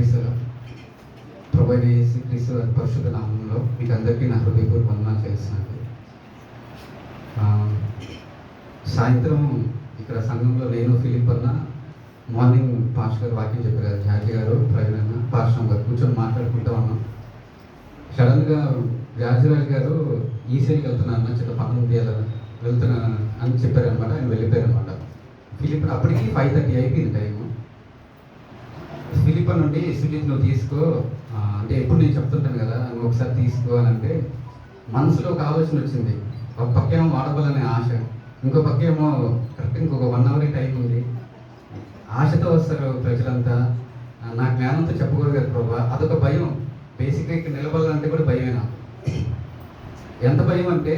ప్రైస్తలో ప్రభు యేసుక్రీస్తు పరిశుద్ధ నామంలో మీకు అందరికీ నా హృదయపూర్వక వందనాలు చేస్తున్నాను. సాయంత్రం ఇక్కడ సంఘంలో నేను ఫిలిప్ అన్న మార్నింగ్ పాస్టర్ గారు వాక్యం చెప్పారు. జాజీ గారు ప్రవీణ్ అన్న పాస్టర్ గారు కూర్చొని మాట్లాడుకుంటూ ఉన్నాం. సడన్గా జాజీరాజు గారు ఈసీకి వెళ్తున్నాను అన్న, చిన్న పనులు వెళ్తున్నాను అని చెప్పారనమాట. ఆయన వెళ్ళిపోయారనమాట. ఫిలిప్ అప్పటికి 5:30 అయిపోయింది టైము. ఫిలిప్ నుండి సుజిత్ నువ్వు తీసుకో అంటే ఎప్పుడు నేను చెప్తుంటాను కదా, నువ్వు ఒకసారి తీసుకో అని అంటే మనసులో ఒక ఆలోచన వచ్చింది. ఒక పక్కేమో వాడబోలనే ఆశ, ఇంకో పక్కేమో కరెక్ట్ ఇంకొక 1 అవర్ టైం ఉంది. ఆశతో వస్తారు ప్రజలంతా, నా జ్ఞానంతో చెప్పకూడదు కదా ప్రభా, అదొక భయం. బేసిక్గా ఇక్కడ నిలబడాలంటే కూడా భయమేనా. ఎంత భయం అంటే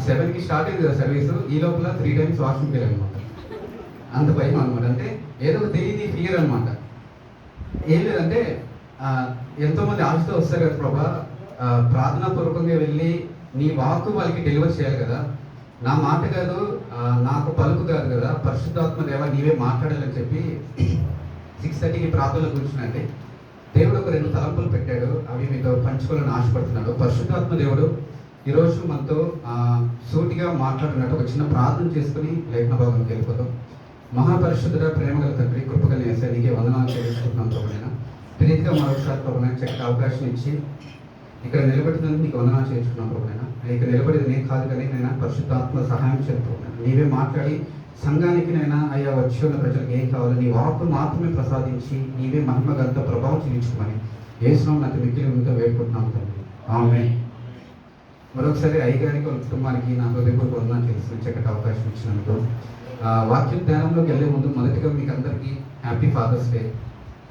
7కి స్టార్ట్ అయింది కదా సర్వీసు, ఈ లోపల 3 times వాష్రూమ్కి వెళ్ళానమాట. అంత భయం అనమాట. అంటే ఏదో తెలియని ఫియర్ అనమాట. ఏం లేదంటే ఎంతోమంది ఆశతో వస్తారు కదా ప్రభా, ప్రార్థనాపూర్వకంగా వెళ్ళి నీ వాక్కు వాళ్ళకి డెలివర్ చేయాలి కదా, నా మాట కాదు, నాకు పలుకు కాదు కదా, పరిశుద్ధాత్మ దేవ నీవే మాట్లాడాలని చెప్పి 6:30కి ప్రార్థనలో కూర్చున్నాండి. దేవుడు ఒక 2 తలంపులు పెట్టాడు, అవి మీతో పంచుకోవాలని ఆశపడుతున్నాడు. పరిశుద్ధాత్మ దేవుడు ఈరోజు మనతో సూటిగా మాట్లాడినట్టు ఒక చిన్న ప్రార్థన చేసుకుని లేఖన భాగంకి వెళ్ళిపోతాం. మహాపరిశుద్ధుడ, ప్రేమగల తండ్రి, కృపగల యేసయ్య నీకే వందనాలు చెల్లిస్తున్నాను ప్రభువైనా. ప్రీతిగా మరొకసారి ప్రభువైనా చక్కటి అవకాశం ఇచ్చి ఇక్కడ నిలబెట్టినందుకు నీకు వందనాలు చేయించుకున్నాను ప్రభువైనా. ఇక్కడ నిలబడేది నేను కాదు కానీ నైనా పరిశుద్ధాత్మ సహాయం చేస్తున్నాను. నీవే మాట్లాడి సంఘానికి నైనా అయ్యా వచ్చి ఉన్న ప్రజలకు ఏం కావాలో నీ వాక్కును మాత్రమే ప్రసాదించి నీవే మహిమగంతో ప్రభావం చెల్లించుకోమని యేసునామమున నాకు మిక్కిలి ఉందో వేడుకుంటున్నాము తండ్రి. ఆమేన్. మరొకసారి అయ్యగారికి వాళ్ళ కుటుంబానికి నా హృదయపూర్వక వందనాలు చేసిన చక్కటి అవకాశం ఇచ్చినందుకు. వాక్యం ధ్యానంలోకి వెళ్ళే ముందు మొదటిగా మీకు అందరికీ హ్యాపీ ఫాదర్స్ డే.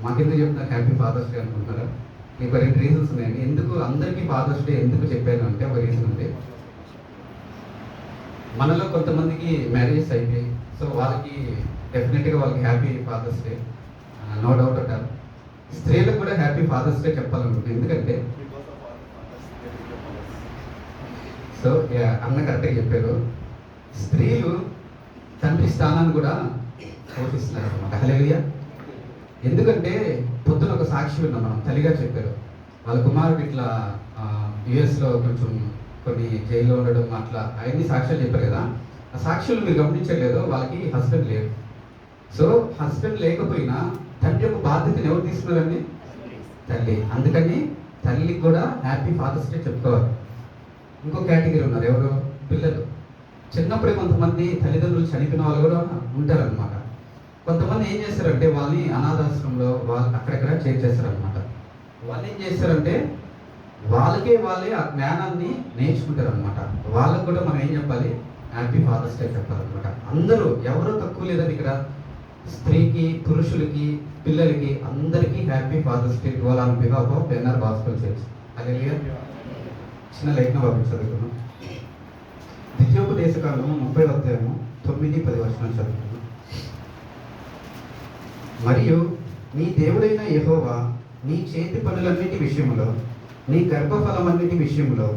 మాకెందుకు చెప్తున్నారు హ్యాపీ ఫాదర్స్ డే అనుకుంటున్నారా? మీకు 2 రీజన్స్ ఉన్నాయండి. ఎందుకు అందరికీ ఫాదర్స్ డే ఎందుకు చెప్పాను అంటే ఒక రీజన్ ఉంది. మనలో కొంతమందికి మ్యారేజెస్ అయిపోయి, సో వాళ్ళకి డెఫినెట్గా వాళ్ళకి happy father's day, no doubt అంటారు. స్త్రీలకు కూడా హ్యాపీ ఫాదర్స్ డే చెప్పాలనుకుంటున్నాను. ఎందుకంటే సో అన్న కరెక్ట్గా చెప్పారు, స్త్రీలు తండ్రి స్థానాన్ని కూడా పోషిస్తున్నారు అనమాట. హల్లెలూయా. ఎందుకంటే పొద్దున ఒక సాక్షి విన్నాం మనం, తల్లిగా చెప్పారు వాళ్ళ కుమారుడు ఇట్లా యుఎస్లో కొంచెం కొన్ని జైల్లో ఉండడం అట్లా అవన్నీ సాక్ష్యాలు చెప్పారు కదా. ఆ సాక్ష్యాలు మీరు గమనించలేదు, వాళ్ళకి హస్బెండ్ లేరు. సో హస్బెండ్ లేకపోయినా తండ్రి యొక్క బాధ్యతను ఎవరు తీసుకున్నారండి? తల్లి. అందుకని తల్లికి కూడా హ్యాపీ ఫాదర్స్ డే చెప్పుకోవాలి. ఇంకో కేటగిరీ ఉన్నారు, ఎవరు? పిల్లలు. చిన్నప్పుడే కొంతమంది తల్లిదండ్రులు చనిపోయిన వాళ్ళు కూడా ఉంటారనమాట. కొంతమంది ఏం చేస్తారంటే వాళ్ళని అనాథాశ్రమంలో వాళ్ళు అక్కడెక్కడ చేర్చేస్తారనమాట. వాళ్ళు ఏం చేస్తారంటే వాళ్ళే ఆ జ్ఞానాన్ని నేర్చుకుంటారు అనమాట. వాళ్ళకు కూడా మనం ఏం చెప్పాలి? హ్యాపీ ఫాదర్స్ డే చెప్పాలన్నమాట. అందరూ ఎవరూ తక్కువ లేదండి ఇక్కడ. స్త్రీకి, పురుషులకి, పిల్లలకి అందరికీ హ్యాపీ ఫాదర్స్ డే ఇవాళ on behalf of NR gospel church. Hallelujah. చిన్న లేఖన భాగం చదువుకున్నాం. ద్వితీయోపదేశకాండము 30వ అధ్యాయము 9-10 వచనాలు చదువుకున్నాం. మరియు నీ దేవుడైన యెహోవా నీ చేతి పనులన్నిటి విషయంలో, నీ గర్భఫలమన్నిటి విషయంలో,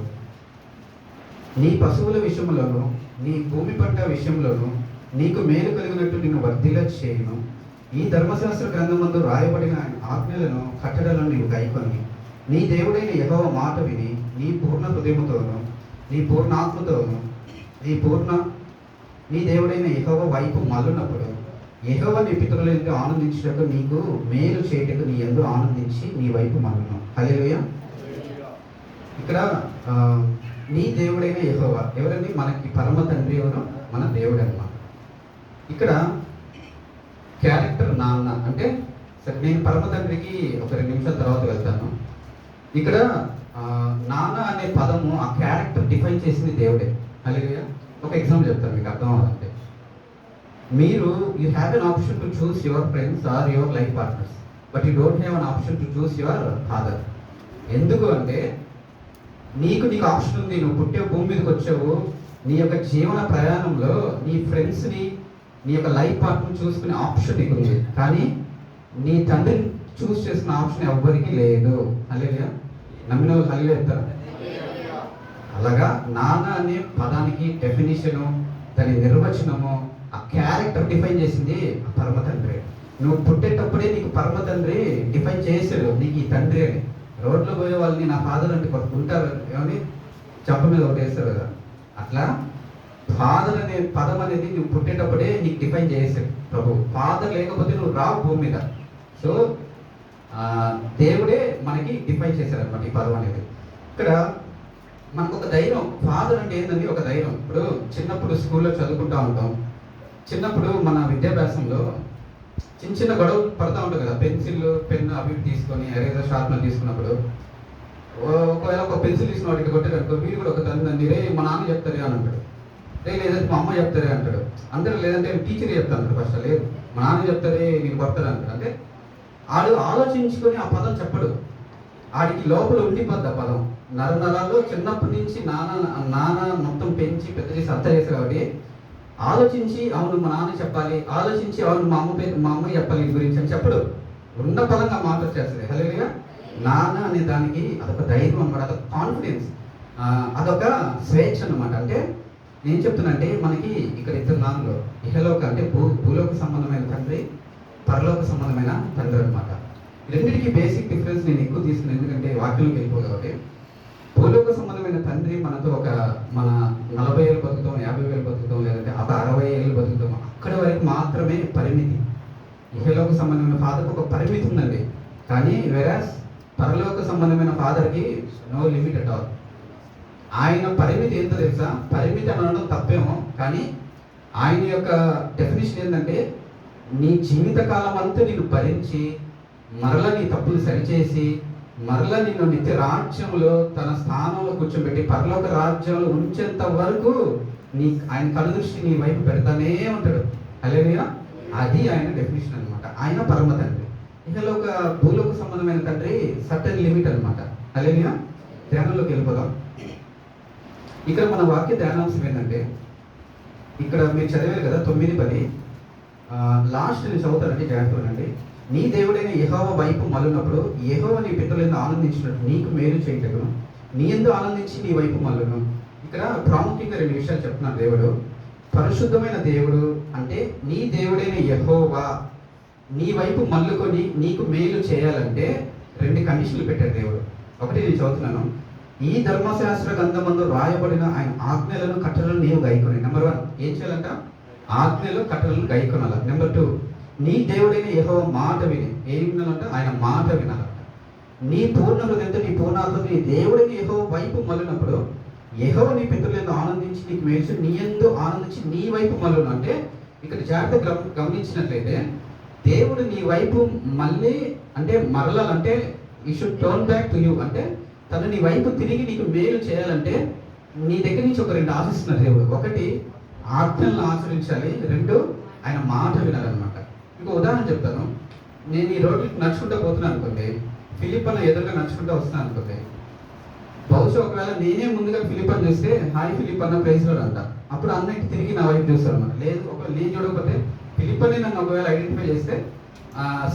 నీ పశువుల విషయంలోను, నీ భూమి పంట విషయంలోను నీకు మేలు కలిగినట్టు నిన్ను వర్ధిల్ల చేయును. ఈ ధర్మశాస్త్ర గ్రంథమందు రాయబడిన ఆజ్ఞలను, కట్టడలను నీవు గైకొని నీ దేవుడైన యెహోవా మాట విని నీ పూర్ణ హృదయముతోను, నీ పూర్ణ ఆత్మతోను, నీ దేవుడైన యెహోవా వైపు మళ్ళునప్పుడు యెహోవా నీ పితరుల యందు ఆనందించుటకు నీకు మేలు చేయుటకు నీ యందు ఆనందించి నీ వైపు మళ్ళును. హల్లెలూయా. ఇక్కడ నీ దేవుడైన యెహోవా ఎవరండి? మనకి పరమ తండ్రి ఎవరు? మన దేవుడు అన్నమాట. ఇక్కడ క్యారెక్టర్ నాన్న అంటే సరే, నేను పరమ తండ్రికి ఒక 2 నిమిషాల తర్వాత వెళ్తాను. ఇక్కడ నాన్న అనే పదము ఆ క్యారెక్టర్ డిఫైన్ చేసింది దేవుడే. హల్లెలూయా. ఒక ఎగ్జాంపుల్ చెప్తాను మీకు అర్థం అవ్వాలంటే. మీరు you have an option to choose your friends or your life partners, but you don't have an option to choose your father. ఎందుకు అంటే నీకు ఆప్షన్ ఉంది. నువ్వు పుట్టే భూమి మీదకి వచ్చావు. నీ యొక్క జీవన ప్రయాణంలో నీ ఫ్రెండ్స్ని, నీ యొక్క లైఫ్ పార్ట్నర్ చూసుకునే ఆప్షన్ నీకు ఉంది, కానీ నీ తండ్రిని చూస్ చేసిన ఆప్షన్ ఎవ్వరికీ లేదు. హల్లెలూయా. నమ్మిన వాళ్ళు హల్లెలూయా చెప్తారు. అలాగా నాన్న అనే పదానికి డెఫినిషను, దాని నిర్వచనము, ఆ క్యారెక్టర్ డిఫైన్ చేసింది పరమ తండ్రి. నువ్వు పుట్టేటప్పుడే నీకు పరమ తండ్రి డిఫైన్ చేశాడు నీకు ఈ తండ్రి అని. రోడ్లో పోయే వాళ్ళని నా ఫాదర్ అంటే కొంత ఉంటారు ఏమని చెప్ప మీద ఒకటి వేస్తారు కదా, అట్లా ఫాదర్ అనే పదం అనేది నువ్వు పుట్టేటప్పుడే నీకు డిఫైన్ చేసాడు ప్రభు. ఫాదర్ లేకపోతే నువ్వు రావు భూమి మీద. సో దేవుడే మనకి డిఫైన్ చేశాడు అనమాట ఈ పదం అనేది. ఇక్కడ మనకు ఒక ధైర్యం, ఫాదర్ అంటే ఏంటండి ఒక ధైర్యం. ఇప్పుడు చిన్నప్పుడు స్కూల్లో చదువుకుంటూ ఉంటాం, చిన్నప్పుడు మన విద్యాభ్యాసంలో చిన్న చిన్న గొడవలు పడుతూ ఉంటాయి కదా, పెన్సిల్ పెన్ను అవి తీసుకొని ఎరేజర్ షార్ప్నర్ తీసుకున్నప్పుడు ఒకవేళ ఒక పెన్సిల్ తీసుకున్న వాడికి కొట్టారనుకో, వీడు కూడా ఒక తండ్రి రే మా నాన్న చెప్తారే అని అంటాడు, లేదంటే మా అమ్మ చెప్తారే అంటాడు, అందరూ లేదంటే టీచర్ చెప్తాను ఫస్ట్, లేదు మా నాన్న చెప్తారే నేను కొడతాడు అంటాడు. అంటే ఆడు ఆలోచించుకొని ఆ పదం చెప్పడు, ఆడికి లోపల ఉండిపోద్ది ఆ పదం నరాల్లో. చిన్నప్పటి నుంచి నాన్న మొత్తం పెంచి పెద్ద చేసి అర్థం చేశారు కాబట్టి ఆలోచించి అవును మా నాన్న చెప్పాలి, ఆలోచించి అవును మా అమ్మ చెప్పాలి ఇది గురించి అని చెప్పడు, ఉన్న పదంగా మాట వచ్చేస్తుంది. హల్లెలూయా. నాన్న అనే దానికి అదొక ధైర్యం అనమాట, అదొక కాన్ఫిడెన్స్, అదొక స్వేచ్ఛ అనమాట. అంటే నేను చెప్తున్నా అంటే మనకి ఇక్కడ ఇద్దరు నాన్నలో ఇహలోక అంటే భూలోక సంబంధమైన తండ్రి, పరలోక సంబంధమైన తండ్రి అనమాట. రెండింటికి బేసిక్ డిఫరెన్స్ నేను ఎక్కువ తీసుకున్నాను, ఎందుకంటే వాక్యంలోకి వెళ్ళిపో కాబట్టి. భూలోక సంబంధమైన తండ్రి మనతో మన 40 ఏళ్ళు బతుకుతాం, 50 వేలు బతుకుతాం, లేదంటే 60 ఏళ్ళు బతుకుతాం, అక్కడి వరకు మాత్రమే పరిమితి. ఇహలోక సంబంధమైన ఫాదర్కి ఒక పరిమితి ఉందండి, కానీ వెరాస్ పరలోక సంబంధమైన ఫాదర్కి నో లిమిట్ అట్ ఆల్. ఆయన పరిమితి ఏంటో తెలుసా? పరిమితి అనడం తప్పేమో, కానీ ఆయన యొక్క డెఫినేషన్ ఏంటంటే నీ జీవితకాలం అంతా నిన్ను భరించి మరలా నీ తప్పులు సరిచేసి మరలా నిన్ను నిత్య రాజ్యంలో తన స్థానంలో కూర్చోబెట్టి పరలోక రాజ్యంలో ఉంచేంత వరకు ఆయన కనుదృష్టి నీ వైపు పెడతానే ఉంటాడు. హల్లెలూయా. అది ఆయన డెఫినేషన్ అనమాట. ఆయన పరమ తండ్రి. ఇహలోక భూలోక సంబంధమైన తండ్రి సర్టెన్ లిమిట్ అనమాట. హల్లెలూయా. ధ్యానంలోకి వెళ్ళిపోదాం. ఇక్కడ మన వాక్య ధ్యానాంశం ఏంటంటే, ఇక్కడ మీరు చదివారు కదా 9:10, లాస్ట్ నేను చదువుతానండి, జాగ్రత్తనండి. నీ దేవుడైన యెహోవా వైపు మళ్ళునప్పుడు యెహోవా నీ పితరులను ఆనందించినట్టు నీకు మేలు చేయటకును, నీ యందు ఆనందించి నీ వైపు మళ్ళును. ఇక్కడ ప్రాముఖ్యంగా 2 విషయాలు చెప్తున్నాడు దేవుడు. పరిశుద్ధమైన దేవుడు అంటే నీ దేవుడైన యెహోవా నీ వైపు మళ్ళుకొని నీకు మేలు చేయాలంటే 2 కండిషన్లు పెట్టాడు దేవుడు. ఒకటి నేను చదువుతున్నాను. ఈ ధర్మశాస్త్ర గ్రంథమందు రాయబడిన ఆయన ఆజ్ఞలను కట్టలను నీవు గైకొని. నెంబర్ 1 ఏం చేయాలంట? ఆజ్ఞలు కట్టలను గైకొనాల. నెంబర్ 2 నీ దేవుడైన యెహోవా మాట విని. ఏం వినాలంట? ఆయన మాట వినాలంట. నీ పూర్ణ హృదయంతో నీ పూర్ణాత్మతో నీ దేవుడైన యెహోవా వైపు మళ్ళినప్పుడు యెహోవా నీ పితరులను ఆనందించి నీకు మేలు నీ యందు ఆనందించి నీ వైపు మళ్ళును. అంటే ఇక్కడ జాగ్రత్త గమనించినట్లయితే దేవుడు నీ వైపు మళ్ళీ అంటే మరలాలంటే you should turn back to you. అంటే తను నీ వైపు తిరిగి నీకు మేలు చేయాలంటే నీ దగ్గర నుంచి ఒక 2 ఆశిస్తున్నారు దేవుడు. ఒకటి ఆజ్ఞలను ఆచరించాలి, 2 ఆయన మాట వినాలన్నమాట. ఇంకో ఉదాహరణ చెప్తాను. నేను ఈ రోడ్లకి నడుచుకుంటూ పోతున్నాను అనుకోండి, ఫిలిప్ అన్న ఎదురుగా నడుచుకుంటూ వస్తున్నాను అనుకోండి, బహుశా ఒకవేళ నేనే ముందుగా ఫిలిప్ అని చూస్తే హాయ్ ఫిలిప్ అన్న ప్రైజ్ లో అంట, అప్పుడు అన్నకి తిరిగి నా వైపు చూస్తాడు అనమాట. లేదు ఒకవేళ నేను చూడకపోతే ఫిలిప్ అని నన్ను ఒకవేళ ఐడెంటిఫై చేస్తే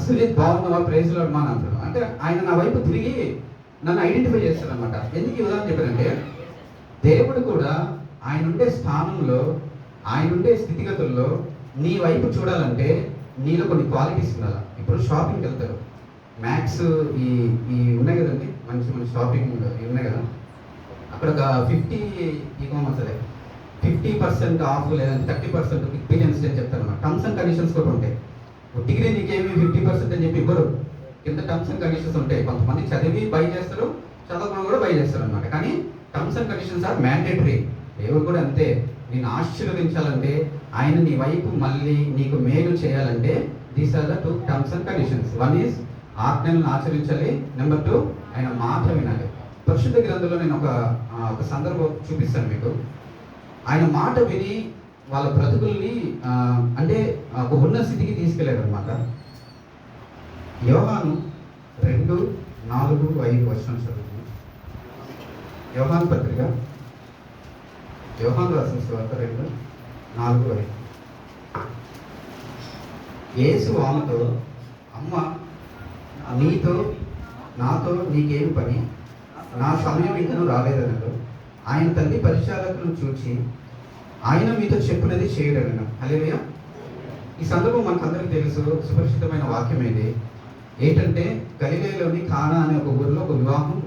సుజిత్ బాగున్నావా ప్రైజ్ లో మా అంటాడు. అంటే ఆయన నా వైపు తిరిగి నన్ను ఐడెంటిఫై చేస్తాడు అనమాట. ఎందుకు ఈ ఉదాహరణ చెప్పారంటే దేవుడు కూడా ఆయన ఉండే స్థానంలో ఆయన ఉండే స్థితిగతుల్లో నీ వైపు చూడాలంటే నీలో కొన్ని క్వాలిటీస్ ఉండాలి. ఇప్పుడు షాపింగ్కి వెళ్తారు, మ్యాక్స్ ఈ ఉన్నాయి కదండి, మంచి మంచి షాపింగ్ ఉన్నాయి కదా, అక్కడ ఒక 50 ఈకామర్స్ అదే 50% ఆఫ్ లేదంటే 30% ఎక్స్పీరియన్స్ అని చెప్తారు అన్నమాట. టర్మ్స్ అండ్ కండిషన్స్ కూడా ఉంటాయి. డిగ్రీ నీకేమి 50% అని చెప్పి ఇవ్వరు, కింద టర్మ్స్ అండ్ కండిషన్స్ ఉంటాయి. కొంతమంది చదివి బై చేస్తారు, చదవకుండా కూడా బై చేస్తారు అనమాట. కానీ terms and conditions are mandatory. దేవుడు కూడా అంతే. నేను ఆశీర్వదించాలంటే ఆయన నీ వైపు మళ్ళీ నీకు మేలు చేయాలంటే these are the 2 terms and conditions. 1 is ఆజ్ఞలను ఆచరించాలి, నెంబర్ 2 ఆయన మాట వినాలి. పరిశుద్ధ గ్రంథంలో నేను ఒక సందర్భం చూపిస్తాను మీకు. ఆయన మాట విని వాళ్ళ బ్రతుకుల్ని అంటే ఒక ఉన్న స్థితికి తీసుకెళ్ళారు అనమాట. యోహాను 2:4-5 వచనం చదువుతుంది. యోహాను పత్రిక, యోహాను రాసిన సువార్త 2:4-5. యేసు ఆమెతో, అమ్మ నీతో నాతో నీకేమి పని, నా సమయం ఇంకను రాలేదనడు. ఆయన తల్లి పరిచారకులను చూచి ఆయన మీతో చెప్పినది చేయడను. హల్లెలూయా. ఈ సందర్భం మనకు అందరికీ తెలుసు, సుపరిచితమైన వాక్యం ఇది ఏంటంటే, గలిలయలోని కానా అనే ఒక ఊరిలో ఒక వివాహం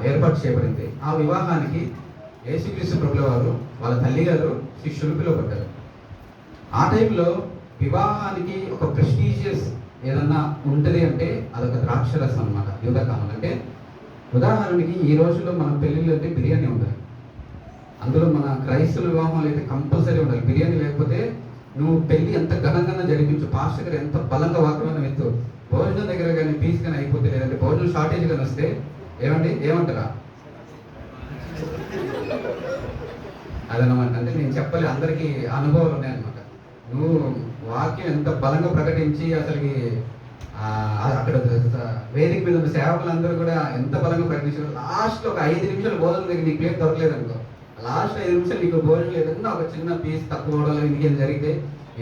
ఏర్పాటు చేయబడింది. ఆ వివాహానికి యేసుక్రీస్తు ప్రభుల వారు, వాళ్ళ తల్లిగారు, శిష్యులు పిలువబడ్డారు. ఆ టైంలో వివాహానికి ఒక ప్రెస్టీజియస్ ఏదన్నా ఉంటుంది అంటే అదొక ద్రాక్షరసం అనమాట. యూదకాలం అంటే ఉదాహరణకి ఈ రోజుల్లో మన పెళ్ళిళ్ళు అంటే బిర్యానీ ఉండాలి. అందులో మన క్రైస్తవ వివాహాలు అయితే కంపల్సరీ ఉండాలి. బిర్యానీ లేకపోతే నువ్వు పెళ్ళి ఎంత ఘనంగా జరిపించు, పాస్టర్ గారు ఎంత బలంగా వాక్యమైన ఎత్తు, భోజనం దగ్గర కానీ పీస్ కానీ అయిపోతే, లేదంటే భోజనం షార్టేజ్ కానీ వస్తే ఏమంటారా అదనమాట. అంటే నేను చెప్పలే, అందరికీ అనుభవాలు ఉన్నాయన్నమాట. నువ్వు వాక్యం ఎంత బలంగా ప్రకటించి అసలుకి అక్కడ వేదిక మీద ఉన్న సేవకులందరూ కూడా ఎంత బలంగా ప్రకటించారు. లాస్ట్ ఒక 5 నిమిషాలు భోజనం దగ్గర నీకు ప్లేట్ దొరకలేదు అనుకో, లాస్ట్ 5 నిమిషాలు నీకు భోజనం లేదన్నా ఒక చిన్న పీస్ తక్కువ అవడం ఇంకేం జరిగితే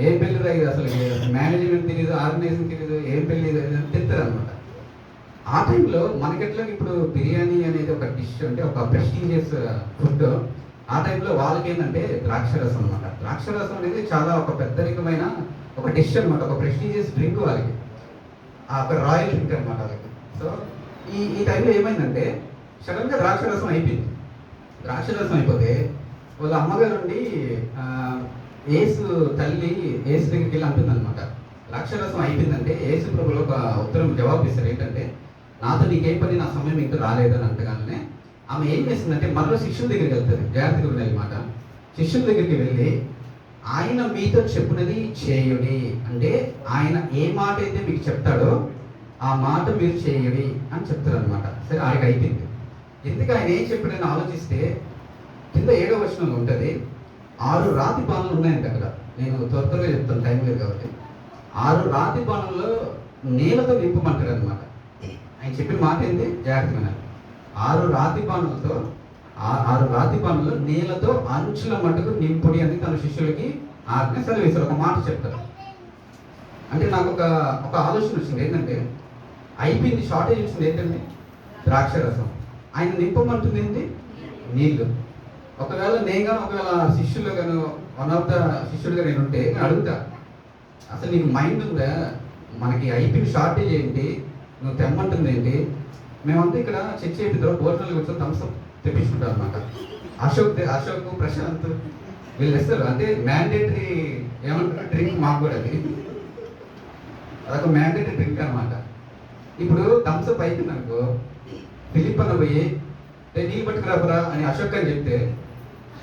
ఏం పెళ్లి రాదు, అసలు మేనేజ్మెంట్ తెలియదు, ఆర్గనైజింగ్ తెలియదు, ఏం పెళ్లి తెస్తారు అనమాట. ఆ టైంలో మనకెట్లా ఇప్పుడు బిర్యానీ అనేది ఒక డిష్ అంటే ఒక ప్రెస్టీజియస్ ఫుడ్, ఆ టైంలో వాళ్ళకి ఏంటంటే ద్రాక్షరసం అనమాట. ద్రాక్షరసం అనేది చాలా ఒక పెద్దరికమైన ఒక డిష్ అనమాట, ఒక ప్రెస్టీజియస్ డ్రింక్ వాళ్ళకి, ఒక రాయల్ డ్రింక్ అనమాట వాళ్ళకి. సో ఈ టైంలో ఏమైందంటే సడన్గా ద్రాక్షరసం అయిపోయింది. ద్రాక్షరసం అయిపోతే వాళ్ళ అమ్మగారు ఉండి యేసు తల్లి యేసు దగ్గరికి వెళ్ళి అంటుంది అనమాట, ద్రాక్షరసం అయిపోయిందంటే యేసు ప్రభులు ఒక ఉత్తరం జవాబు ఇస్తారు ఏంటంటే, నాతో నీకేం పని, నా సమయం ఇంకా రాలేదని అంటగానే ఆమె ఏం చేస్తుందంటే మరో శిష్యుల దగ్గరికి వెళ్తుంది. జాగ్రత్తగా ఉండాలి మాట. శిష్యుల దగ్గరికి వెళ్ళి ఆయన మీతో చెప్పినది చేయుడి, అంటే ఆయన ఏ మాట అయితే మీకు చెప్తాడో ఆ మాట మీరు చేయుడి అని చెప్తారు అనమాట. సరే, ఆయనకి అయిపోయింది. ఎందుకు ఆయన ఏం చెప్పాడని ఆలోచిస్తే కింద 7వ వచనంలో ఉంటుంది, 6 రాతి బాణలు ఉన్నాయంట అక్కడ. నేను త్వరగా చెప్తాను, టైం లేదు కాబట్టి. 6 రాతి బాణంలో నీళ్ళతో నింపమంటాడు అనమాట. ఆయన చెప్పిన మాట ఏంటి, జాగ్రత్తగా 6 రాతి బాణలతో 6 రాతి బాణలు నీళ్ళతో అంచుల మట్టుకు నింపుడి అని తన శిష్యులకి ఆజ్ఞ సెలవిస్తారు. ఒక మాట చెప్తారు. అంటే నాకు ఒక ఆలోచన వచ్చింది ఏంటంటే, అయిపోయింది, షార్టేజ్ వచ్చింది ఏంటంటే ద్రాక్షరసం. ఆయన నింపమంటుంది ఏంటి, నీళ్ళు. ఒకవేళ శిష్యులు కానీ వన్ ఆఫ్ ద శిష్యుడిగా నేను ఉంటే అడుగుతా, అసలు నీకు మైండ్ ఉందా, మనకి అయిపోయిన షార్టేజ్ ఏంటి, నువ్వు తెమ్మంటుంది ఏంటి. మేమంతా ఇక్కడ చర్చ అయిపోయిన భోజనాలు కూర్చొని థమ్స్అప్ తెప్పించుకుంటాం అనమాట. అశోక్ ప్రశాంత్ వీళ్ళు ఇస్తారు. అంటే మ్యాండేటరీ ఏమంటారు డ్రింక్, మాకు కూడా అదొక మ్యాండేటరీ డ్రింక్ అనమాట. ఇప్పుడు థమ్స్అప్ అయిపోయింది అనుకో, ఫిలిప్ అన్న పోయి నీళ్ళు పట్టుకురాబరా అని అశోక్ అని చెప్తే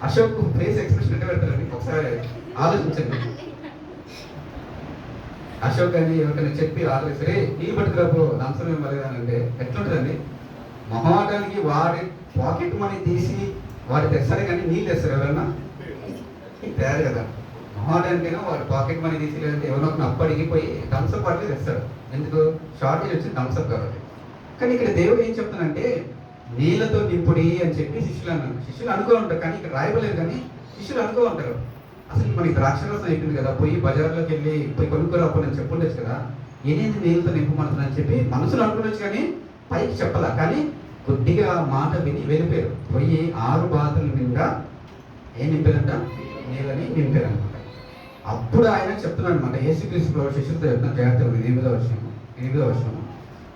అశోక్ ఫేస్ ఎక్స్ప్రెషన్ అంటే పెడతారండి. ఒకసారి ఆలోచించండి. అశోక్ అని ఎవరికైనా చెప్పి సరే నీళ్ళు పట్టుకురాబో థమ్స్అప్ ఏం పడలేదంటే ఎట్లుంటుందండి. మొహమాటానికి వాడి పాకెట్ మనీ తీసి వాడి తెస్తారే కానీ నీళ్ళు తెస్తారు ఎవరన్నా తయారు కదా. మొహమాటానికైనా వాడి పాకెట్ మనీ తీసి లేదంటే ఎవరో అప్పు అడిగిపోయి థమ్స్అప్ అట్లే తెస్తాడు. ఎందుకు, షార్టేజ్ వచ్చింది థమ్స్అప్ కాబట్టి. కానీ ఇక్కడ దేవుడు ఏం చెప్తానంటే నీళ్ళతో నింపుడి అని చెప్పి శిష్యులు అనుకో ఉంటారు. కానీ ఇక్కడ రాయబలేదు, కానీ శిష్యులు అనుకో ఉంటారు. అసలు మనకి ద్రాక్షరసం అయిపోయింది కదా, పోయి బజార్లోకి వెళ్ళి పోయి కొనుక్కోరాపో అని చెప్పుండొచ్చు కదా, ఏనేది నీళ్ళతో నింపమంటుందని చెప్పి మనసులో అనుకోవచ్చు, కానీ పైకి చెప్పాల. కానీ కొద్దిగా మాట విని వెళ్ళిపోయారు. పోయి 6 బాతుల నిండా ఏం నింపారంట, నీళ్ళని నింపారనమాట. అప్పుడు ఆయన చెప్తున్నాడు అనమాట, యేసుక్రీస్తు శిష్యులతో చెప్తున్నా, జాగ్రత్తగా 8వ వచనం,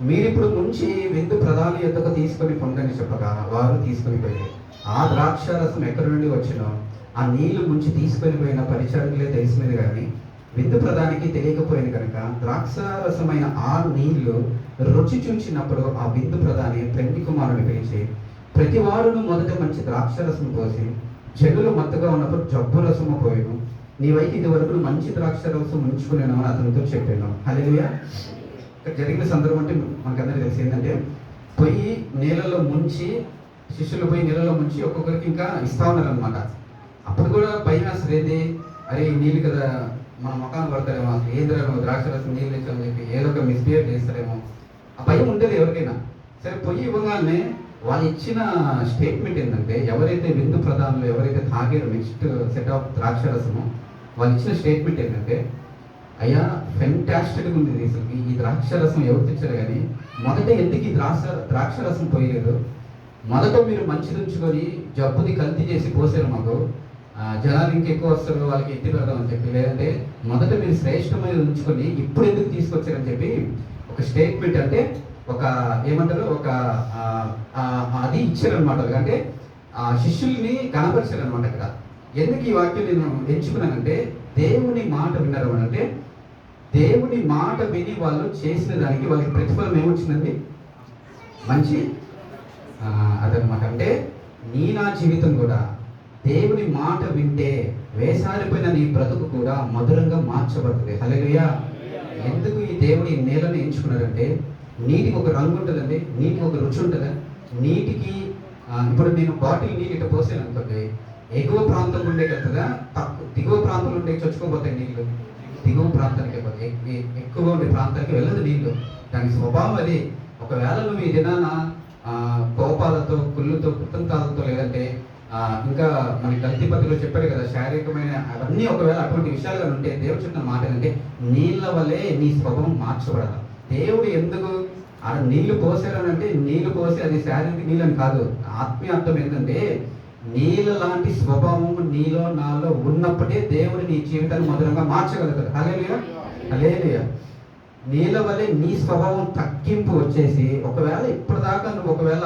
మీరిప్పుడు ముంచి విందు ప్రధాని యొద్దకు తీసుకొని పొందని చెప్పగా వారు తీసుకొని పోయారు. ఆ ద్రాక్షారసం ఎక్కడి నుండి వచ్చినో ఆ నీళ్లు ముంచి తీసుకొని పోయిన పరిచారకులే తెలిసినది కానీ విందు ప్రధానికి తెలియకపోయింది కనుక ద్రాక్షారసమైన ఆ నీళ్లు రుచి చూచినప్పుడు ఆ విందు ప్రధాని పెండి కుమారుని పిలిచి, ప్రతి వాడును మొదట మంచి ద్రాక్షరసం పోసి చెడులు మత్తుగా ఉన్నప్పుడు జబ్బు రసము పోయాను, నీవైతే ఇది వరకు మంచి ద్రాక్షరసం ఉంచుకునేను అని అతనితో చెప్పాను. హల్లెలూయా. ఇక్కడ జరిగిన సందర్భం అంటే మనకందరికీ తెలిసి ఏంటంటే, పొయ్యి నీళ్ళలో ముంచి శిష్యులు పోయి నీళ్ళలో ముంచి ఒక్కొక్కరికి ఇంకా ఇస్తా ఉన్నారు అనమాట. అప్పుడు కూడా భయం వేస్తుంది, ఏంటి అరే నీళ్ళు కదా మన ముఖాన్ని పడతారేమో, అసలు ఏంద్రేమో ద్రాక్షరసం నీళ్ళు ఇచ్చామని చెప్పి ఏదో ఒక మిస్బిహేవ్ చేస్తారేమో, ఆ భయం ఉంటుంది ఎవరికైనా. సరే, పొయ్యి ఇవ్వగానే వాళ్ళు ఇచ్చిన స్టేట్మెంట్ ఏంటంటే, ఎవరైతే విందు ప్రధానంలో ఎవరైతే తాగారో నెక్స్ట్ సెట్ ఆఫ్ ద్రాక్షరసము, వాళ్ళు ఇచ్చిన స్టేట్మెంట్ ఏంటంటే, అయ్యా ఫెంటాస్టిక్గా ఉంది అసలు ఈ ద్రాక్షరసం ఎవరు తెచ్చారు, కానీ మొదట ఎందుకు ఈ ద్రాక్షరసం పోయలేదు, మొదట మీరు మంచిది ఉంచుకొని జబ్బుది కల్తీ చేసి పోసారు మాకు, జనాలు ఇంకెక్కువ వస్తారు వాళ్ళకి ఎత్తి పెడదాం అని చెప్పి, లేదంటే మొదట మీరు శ్రేష్టమైన ఉంచుకొని ఇప్పుడు ఎందుకు తీసుకొచ్చారని చెప్పి ఒక స్టేట్మెంట్, అంటే ఒక ఏమంటారు ఒక అది ఇచ్చారనమాట. అంటే ఆ శిష్యుల్ని కనపరిచారనమాట. అక్కడ ఎందుకు ఈ వాక్యం నేను ఎంచుకున్నానంటే, దేవుని మాట విన్నారు అంటే దేవుని మాట విని వాళ్ళు చేసిన దానికి వాళ్ళకి ప్రతిఫలం ఏమొచ్చిందండి? మంచి అదనమాట. అంటే నా జీవితం కూడా దేవుని మాట వింటే వేసారిపోయిన నీ బ్రతుకు కూడా మధురంగా మార్చబడుతుంది. హల్లెలూయా. ఎందుకు ఈ దేవుని నేలను ఎంచుకున్నారంటే, నీటికి ఒక రంగు ఉంటుందండి, నీటికి ఒక రుచి ఉంటుంది. నీటికి ఇప్పుడు నేను బాటిల్ నీళ్ళు ఇట్లా పోసాను అనుకోండి, ఎగువ ప్రాంతం ఉండే వెళ్తుందా, దిగువ ప్రాంతంలో ఉండే చొచ్చుకోపోతాయి నీళ్ళు, దిగువ ప్రాంతానికి ఎక్కువగా ఉండే ప్రాంతానికి వెళ్ళదు నీళ్ళు. దాని స్వభావం అది. ఒకవేళ నువ్వు ఈ దినాన కోపాలతో, కుళ్ళుతో, కృతంతాలతో, లేదంటే ఇంకా మన గల్తీ పత్రికలో చెప్పాడు కదా, శారీరకమైన అవన్నీ ఒకవేళ అటువంటి విషయాలుగా ఉంటే, దేవుడు చెప్పిన మాట ఏంటంటే నీళ్ళ వల్లే నీ స్వభావం మార్చబడాలి. దేవుడు ఎందుకు నీళ్లు పోసారని అంటే, నీళ్లు పోసి అది శారీరక నీళ్ళని కాదు, ఆత్మీయ అర్థం ఏంటంటే నీళ్ళ లాంటి స్వభావం నీలో నాలో ఉన్నప్పుడే దేవుడు నీ జీవితాన్ని మధురంగా మార్చగలుగుతాడు. హల్లెలూయా, హల్లెలూయా. నీళ్ళ వల్లే నీ స్వభావం తగ్గింపు వచ్చేసి, ఒకవేళ ఇప్పటిదాకా నువ్వు ఒకవేళ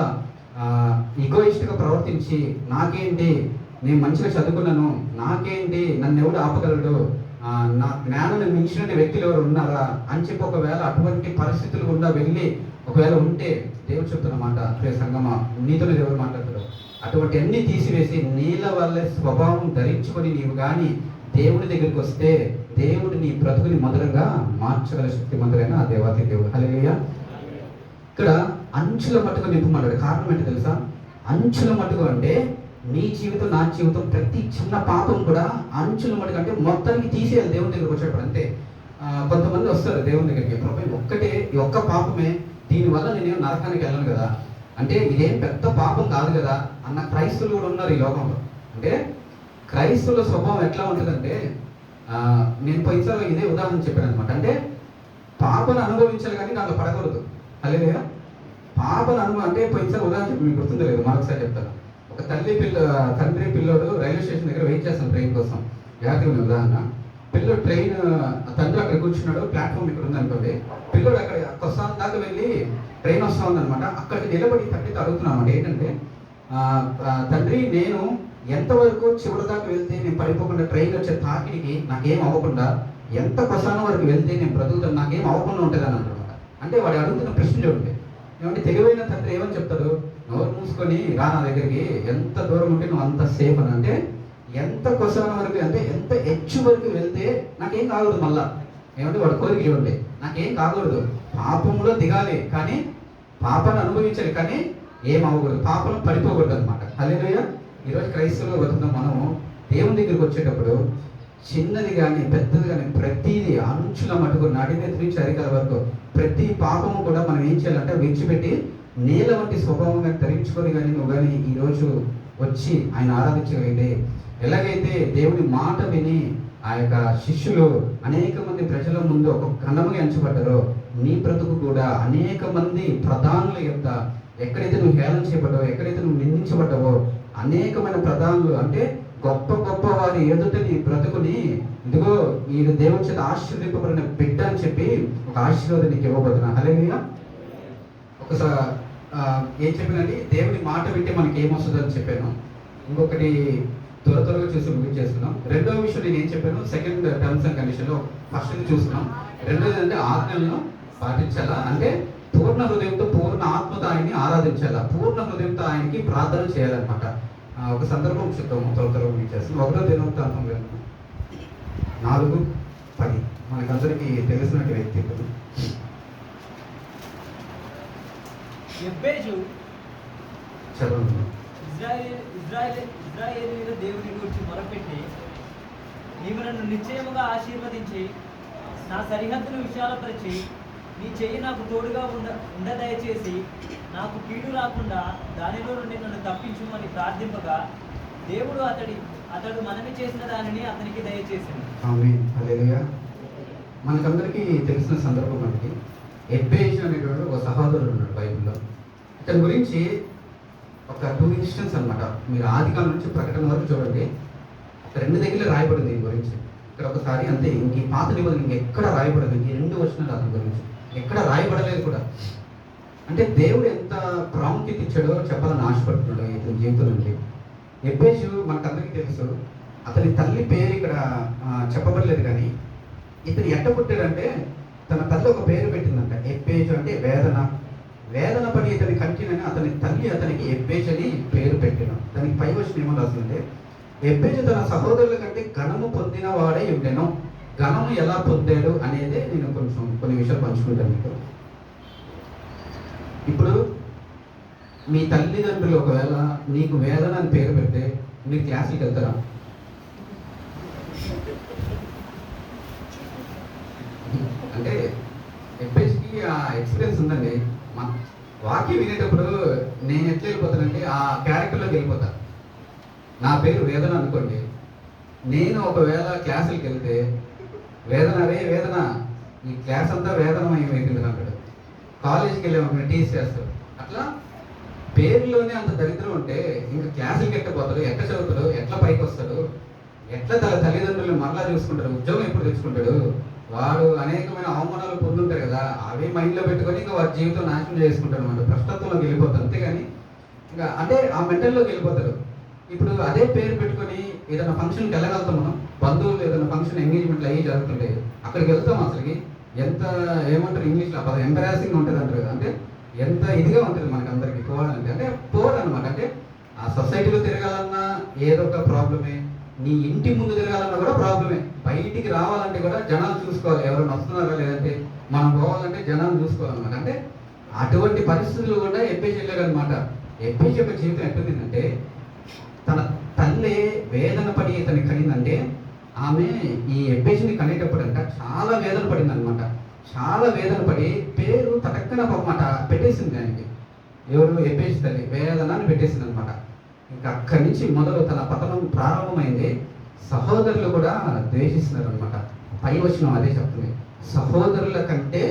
ఈగోయిస్ట్గా ప్రవర్తించి, నాకేంటి నేను మంచిగా చదువుకున్నాను, నాకేంటి నన్ను ఎవడు ఆపగలడు, నా జ్ఞానాన్ని మించిన వ్యక్తులు ఎవరు ఉన్నారా అని చెప్పి ఒకవేళ అటువంటి పరిస్థితులు గుండా వెళ్ళి ఒకవేళ ఉంటే, దేవుడు చెప్తున్న మాట, ప్రియ సంగమా, నీతోనే దేవుడు మాట్లాడతాడు, అటువంటి అన్ని తీసివేసి నీళ్ళ వల్ల స్వభావం ధరించుకొని నీవు కానీ దేవుడి దగ్గరికి వస్తే దేవుడు నీ బ్రతుకుని మధురంగా మార్చగల శక్తిమంతుడైన ఆ దేవాతి దేవుడు. హల్లెలూయా. ఇక్కడ అంచుల మట్టుకు నింపమన్నాడు. కారణం ఏంటి తెలుసా? అంచుల మట్టుకు అంటే నీ జీవితం, నా జీవితం, ప్రతి చిన్న పాపం కూడా అంచుల మట్టుకు అంటే మొత్తానికి తీసేయాలి దేవుని దగ్గరికి వచ్చేటప్పుడు. అంతే. కొంతమంది వస్తారు దేవుని దగ్గరికి, ప్రభు ఒక్కటే, ఈ ఒక్క పాపమే, దీనివల్ల నేనేం నరకానికి వెళ్ళను కదా, అంటే ఇదేం పెద్ద పాపం కాదు కదా అన్న క్రైస్తవులు కూడా ఉన్నారు ఈ లోకంలో. అంటే క్రైస్తవుల స్వభావం ఎట్లా ఉంటుందంటే, నేను పోయినసారి ఇదే ఉదాహరణ చెప్పాను అనమాట. అంటే పాపను అనుభవించాలి కానీ దాంట్లో పడకూడదు. హల్లెలూయా. పాపను అనుభవం అంటే పోయినసారి ఉదాహరణ చెప్పి మీకు గుర్తుందో లేదు, మరొకసారి చెప్తాను. ఒక తండ్రి పిల్లోడు రైల్వే స్టేషన్ దగ్గర వెయిట్ చేస్తాను ట్రైన్ కోసం. యాత్రికుల ఉదాహరణ, పిల్లోడు ట్రైన్, తండ్రి అక్కడ కూర్చున్నాడు, ప్లాట్ఫామ్ ఇక్కడ ఉందనుకోండి, పిల్లోడు అక్కడ కొస్తాన్ దాకా వెళ్ళి ట్రైన్ వస్తూ ఉందనమాట. అక్కడికి నిలబడి తండ్రితో అడుగుతున్నాను అనమాట, ఏంటంటే తండ్రి నేను ఎంతవరకు చివరి దాకా వెళ్తే నేను పడిపోకుండా, ట్రైన్ వచ్చే తాకిడికి నాకేం అవ్వకుండా ఎంత కొసానం వరకు వెళ్తే నేను బ్రతుకుతాను, నాకేం అవ్వకుండా ఉంటుంది అని అంటారు. అంటే వాడు అడుగుతున్న ప్రశ్న చూడండి. ఏమంటే తెలివైన తండ్రి ఏమని చెప్తాడు, నోరు మూసుకొని రా నా దగ్గరికి, ఎంత దూరం ఉంటే నువ్వు అంత సేఫ్ అని. అంటే ఎంత కొసానం వరకు, అంటే ఎంత ఎచ్చు వరకు వెళ్తే నాకేం కాకూడదు. మళ్ళా ఏమంటే వాడు కోరిక చూడండి, నాకేం కాకూడదు, పాపంలో దిగాలి కానీ పాపాన్ని అనుభవించాలి కానీ ఏం అవ్వకూడదు, పాపంలో పడిపోకూడదు అనమాట. హల్లెలూయా. ఈరోజు క్రైస్తవులు బతుకున్న మనము దేవుని దగ్గరికి వచ్చేటప్పుడు చిన్నది కానీ పెద్దది కానీ ప్రతిదీ అంచుల మటుకు నడినెత్తి నుంచి అరికాల వరకు ప్రతి పాపము కూడా మనం ఏం చేయాలంటే విడిచిపెట్టి నీళ్ళ వంటి స్వభావంగా ధరించుకొని కానీ నువ్వు కానీ ఈరోజు వచ్చి ఆయన ఆరాధించగలిగితే, ఎలాగైతే దేవుని మాట విని ఆ యొక్క శిష్యులు అనేక మంది ప్రజల ముందు ఒక గణముగా ఎంచబడ్డారో, నీ బ్రతుకు కూడా అనేక మంది ప్రధానుల యొక్క, ఎక్కడైతే నువ్వు హేళన చేయబడ్డావో, ఎక్కడైతే నువ్వు నిందించబడ్డావో, అనేకమైన ప్రధానులు అంటే గొప్ప గొప్ప వారి ఎదుట నీ బ్రతుకుని, ఇదిగో ఈ దేవుని చేత ఆశీర్వదింపబడిన బిడ్డ అని చెప్పి ఒక ఆశీర్వాదం నీకు ఇవ్వబోతున్నా. హల్లెలూయా. ఒకసారి ఏం చెప్పానండి, దేవుని మాట వింటే మనకి ఏమొస్తుందని చెప్పాను. ఇంకొకటి త్వరగా చూసి ముగించేస్తున్నాం. రెండవ విషయం నేను ఏం చెప్పాను, సెకండ్ టర్మ్స్ అండ్ కండిషన్లో ఫస్ట్ చూస్తున్నాం. రెండోది అంటే ఆజ్ఞలను పాటించాలా, అంటే పూర్ణ హృదయంతో పూర్ణ ఆత్మతో ఆయన్ని ఆరాధించాలా, పూర్ణ హృదయంతో ఆయనకి ప్రార్థన చేయాలన్నమాట. ఒక సందర్భం చెప్తాము, త్వరగా ముగించేస్తాం. 1వ దినవృత్తాంతం 4:10 మనకందరికీ తెలిసినటువంటి వ్యక్తి. చదవండి. ఇశ్రాయేలీయుల దేవుని గురించి మొరపెట్టి, నీవు నన్ను నిశ్చయముగా ఆశీర్వదించి నా సరిహద్దును విశాలపరిచి నీ చెయ్యి నాకు తోడుగా ఉండ దయచేసి నాకు కీడు రాకుండా దానిలో నుండి నన్ను తప్పించుమని ప్రార్థింపగా దేవుడు అతడు మనవి చేసిన దానిని అతనికి దయచేసింది. ఆమేన్. హల్లెలూయా. మనకందరికీ తెలిసిన సందర్భం అండి. ఎబ్బేజు అనేటువంటి ఒక సహోదరుడు ఉన్నాడు బైబిల్లో. ఇతని గురించి ఒక 2 ఇన్స్టెన్స్ అనమాట. మీరు ఆదికాండం నుంచి ప్రకటన వరకు చూడండి. రెండు దగ్గర రాయబడింది దీని గురించి. ఇక్కడ ఒకసారి అంతే, ఇంక ఈ పాత నిబంధన ఇంకెక్కడ రాయబడదు, ఈ 2 వచనాలు అతని గురించి ఎక్కడ రాయబడలేదు కూడా. అంటే దేవుడు ఎంత ప్రాముఖ్యత ఇచ్చాడో చెప్పాలని ఆశపడుతున్నాడు ఇతని జీవితం నుండి. ఎబ్బేజు మనకందరికీ తెలుసు, అతని తల్లి పేరు ఇక్కడ చెప్పబడలేదు, కానీ ఇతను ఎట్ట పుట్టాడంటే తన తల్లి ఒక పేరు పెట్టిందంట, ఎబ్బేజు అంటే వేదన. వేదన పడి ఇతని కంటినని అతని తల్లి అతనికి ఎబ్బేజు అని పేరు పెట్టాను. దానికి పై వచ్చిన ఏమో రాస్తుంటే, ఎబ్బేజు తన సహోదరుల కంటే ఘనము పొందిన వాడే ఉండెను. ఘనము ఎలా పొందాడు అనేదే నేను కొన్ని విషయాలు పంచుకుంటాను మీకు. ఇప్పుడు మీ తల్లిదండ్రులు ఒకవేళ నీకు వేదన అని పేరు పెడితే మీరు క్లాసులకు వెళ్తారా? అంటే ఎప్పటికీ ఆ ఎక్స్పీరియన్స్ ఉందండి. వాక్యం వినేటప్పుడు నేను ఎట్లా వెళ్ళిపోతానంటే ఆ క్యారెక్టర్లోకి వెళ్ళిపోతా. నా పేరు వేదన అనుకోండి, నేను ఒకవేళ క్లాసులకు వెళ్తే వేదన, రే వేదన, ఈ క్లాస్ అంతా వేదనమైపోయింది అంటాడు. కాలేజీకి వెళ్ళామనుకుని టీచ్ చేస్తాడు. అట్లా పేరులోనే అంత దరిద్రం ఉంటే ఇంకా క్లాసులకి ఎట్టపోతాడు, ఎట్లా చదువుతాడు, ఎట్లా పైకి వస్తాడు, ఎట్లా తల్లిదండ్రులను మరలా చూసుకుంటాడు, ఉద్యోగం ఎప్పుడు తెచ్చుకుంటాడు, వాడు అనేకమైన అవమానాలు పొందుంటారు కదా, అవి మైండ్లో పెట్టుకొని ఇంకా వాడి జీవితం నాశనం చేసుకుంటాడు అనమాట. భ్రష్టత్వంలోకి వెళ్ళిపోతాడు. అంతేగాని ఇంకా అంటే ఆ మెంటల్లోకి వెళ్ళిపోతాడు. ఇప్పుడు అదే పేరు పెట్టుకొని ఏదైనా ఫంక్షన్కి వెళ్ళగలుగుతాం మనం. బంధువులు ఏదైనా ఫంక్షన్ ఎంగేజ్మెంట్లు అయ్యి జరుగుతుంటాయి, అక్కడికి వెళ్తాం. అసలుకి ఎంత ఏమంటారు ఇంగ్లీష్లో ఎంబరాసింగ్ ఉంటుంది అంటారు కదా, అంటే ఎంత ఇదిగా ఉంటుంది మనకి అందరికి పోవాలంటే. అంటే పోవాలన్నమాట. అంటే ఆ సొసైటీలో తిరగాలన్నా ఏదో ఒక ప్రాబ్లమే, నీ ఇంటి ముందు తిరగాలన్నా కూడా ప్రాబ్లమే, బయటికి రావాలంటే కూడా జనాలు చూసుకోవాలి, ఎవరైనా వస్తున్నారా లేదంటే మనం పోవాలంటే జనాలు చూసుకోవాలన్నమాట. అంటే అటువంటి పరిస్థితులు కూడా ఎబ్బేజు వెళ్ళారనమాట. ఎబ్బేజు యొక్క జీవితం ఎట్లుందంటే, తన తల్లి వేదన పడి ఇతని కనిందంటే, ఆమె ఈ ఎబ్బేజుని కనేటప్పుడు అంట చాలా వేదన పడింది అనమాట. చాలా వేదన పడి పేరు తటక్కన మాట పెట్టేసింది దానికి. ఎవరు? ఎబ్బేజు తల్లి వేదన అని పెట్టేసింది అనమాట. ఇంకా అక్కడి నుంచి మొదలు తన పతనం ప్రారంభమైంది. సహోదరులు కూడా ద్వేషిస్తున్నారు అనమాట. పై వచనం అదే చెప్తుంది, సహోదరుల కంటే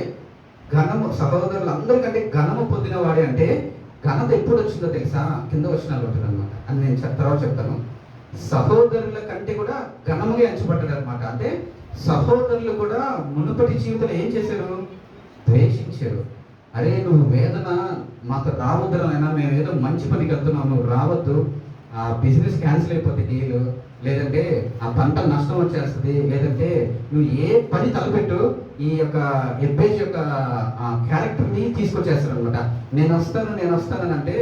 ఘనము, సహోదరులు అందరికంటే ఘనము పొందిన వాడే. అంటే ఘనత ఎప్పుడు వచ్చిందో తెలుసా? కింద వచనాలు ఉంటుంది అనమాట. అని నేను తర్వాత చెప్తాను. సహోదరుల కంటే కూడా ఘనముగా ఎంచబడ్డాడు అనమాట. అంటే సహోదరులు కూడా మునుపటి జీవితంలో ఏం చేశారు? ద్వేషించారు. అరే నువ్వు వేదన మాకు రావద్దు అయినా, మేము ఏదో మంచి పనికి వెళ్తున్నావు, నువ్వు రావద్దు, ఆ బిజినెస్ క్యాన్సిల్ అయిపోతుంది డీలు, లేదంటే ఆ పంట నష్టం వచ్చేస్తుంది, లేదంటే నువ్వు ఏ పని తలపెట్టు ఈ యొక్క ఎబ్బేజు యొక్క క్యారెక్టర్ని తీసుకొచ్చేస్తారు అనమాట. నేను వస్తాను అంటే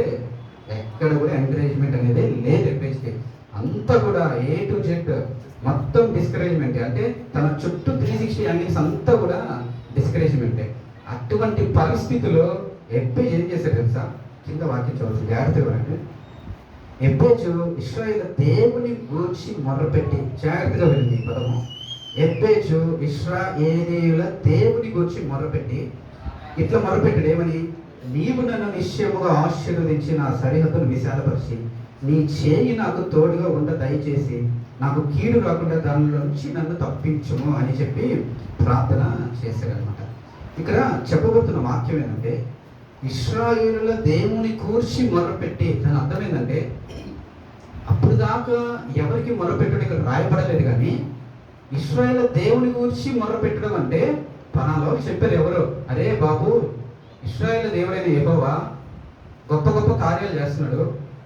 ఎక్కడ కూడా ఎంకరేజ్మెంట్ అనేది లేదు ఎబ్బేజ్కి. అంతా కూడా A to Z మొత్తం డిస్కరేజ్మెంట్. అంటే తన చుట్టూ 360 యాంగిల్స్ అంతా కూడా డిస్కరేజ్మెంటే. అటువంటి పరిస్థితుల్లో ఎబ్బేజు ఏం చేశాడు తెలుసా? కింద వాక్యం చదువుతుంది, జాగ్రత్తగా అంటే ఎబ్బేజు ఇశ్రాయేలు దేవుని గూర్చి మొర్రపెట్టి, జాగ్రత్తగా వెళ్ళింది ఈ పదము. ఎబ్బేజు ఇశ్రాయేలీయుల దేవుని గూర్చి మొర్రపెట్టి ఇట్లా మొర్రపెట్టాడు, ఏమని? నీవు నన్ను నిశ్చయముగా ఆశీర్వదించి నా సరిహద్దును విశాలపరిచి నీ చేయి నాకు తోడుగా ఉండ దయచేసి నాకు కీడు రాకుండా దానిలో నుంచి నన్ను తప్పించుము అని చెప్పి ప్రార్థన చేశాడనమాట. ఇక్కడ చెప్పబడుతున్న వాక్యం ఏంటంటే, ఇశ్రాయేలుల దేవుని కూర్చి మొర్రపెట్టి, దాని అర్థం ఏంటంటే అప్పుడు దాకా ఎవరికి మొర్రపెట్టడం ఇక్కడ రాయబడలేదు, కానీ ఇశ్రాయేలు దేవుని కూర్చి మొర్రపెట్టడం అంటే పనాలో చెప్పారు ఎవరు? అరే బాబు, ఇశ్రాయేలు దేవుడైన యెహోవా గొప్ప గొప్ప కార్యాలు చేస్తున్నాడు,